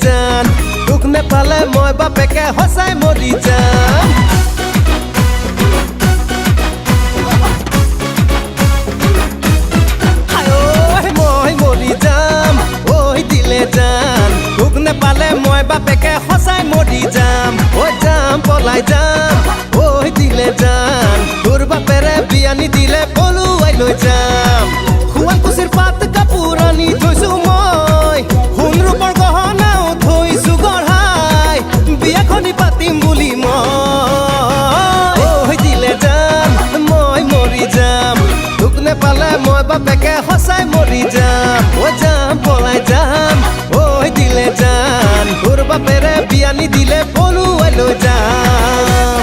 জান দুখ নেপালে মই বাপেকে সঁচাই মৰি যাম মই মৰি যাম ঐ দিলে জান দুখ নেপালে মই বাপেকে সঁচাই মৰি যাম ঐ যাম পলাই যাম ঐ দিলে জান তোৰ বাপেৰে বিয়া নিদিলে পলুৱাই লৈ যাম শুৱালকুছিৰ পাত কাপোৰ আনি থৈছো মই সোণ ৰূপৰ গহনাও থৈছো গঢ়াই বিয়াখনি পাতিম বুলি মই দিলে জান মই মৰি যাম দুখ নেপালে মই বাপেকে সঁচাই মৰি যাম ঐ যাম পলাই যাম ঐ দিলে জান তোৰ বাপেৰে বিয়া নিদিলে পলুৱাই লৈ যাম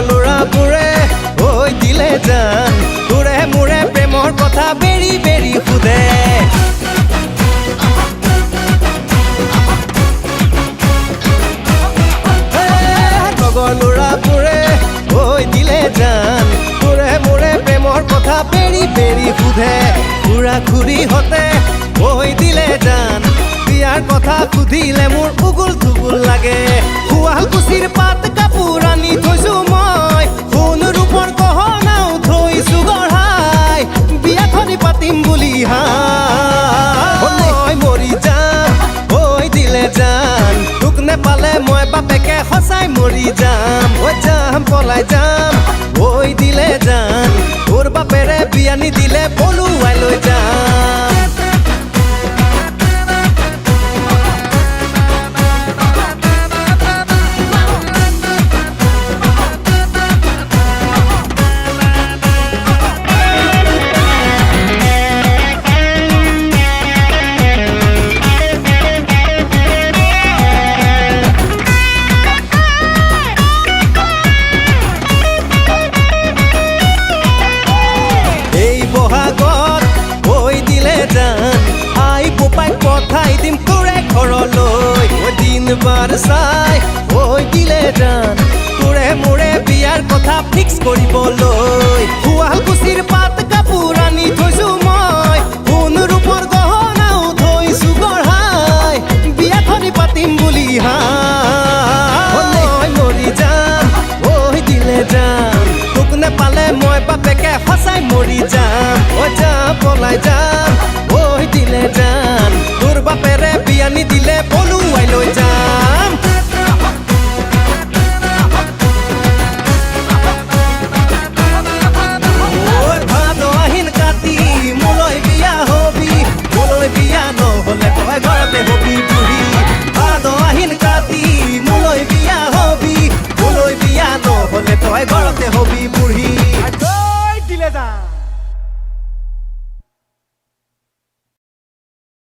ল'ৰাবোৰে ঐ দিলে জান তোৰে মোৰে প্ৰেমৰ কথা বেৰি বেৰি সোধে লগৰ ল'ৰাবোৰে ঐ দিলে জান তোৰে মোৰে প্ৰেমৰ কথা বেৰি বেৰি সোধে খুৰা খুৰীহঁতে ঐ দিলে জান বিয়াৰ কথা সুধিলে মোৰ উগুল থুগুল লাগে শুৱালকুছিৰ পাত কাপোৰ আনি থৈছো মই সোণ ৰূপৰ গহনাও থৈছো গঢ়াই বিয়াখনি পাতিম বুলি মই মৰি যাম ঐ দিলে জান দুখ নেপালে মই বাপেকে সঁচাই মৰি যাম ঐ যাম পলাই যাম ঐ দিলে জান তোৰ বাপেৰে বিয়া নিদিলে পলুৱাই লৈ যাম পঠাই দিম তোৰে ঘৰলৈ দিন বাৰ চাই ঐ দিলে জান তোৰে মোৰে বিয়াৰ কথা ফিক্স কৰিবলৈ শুৱালকুছি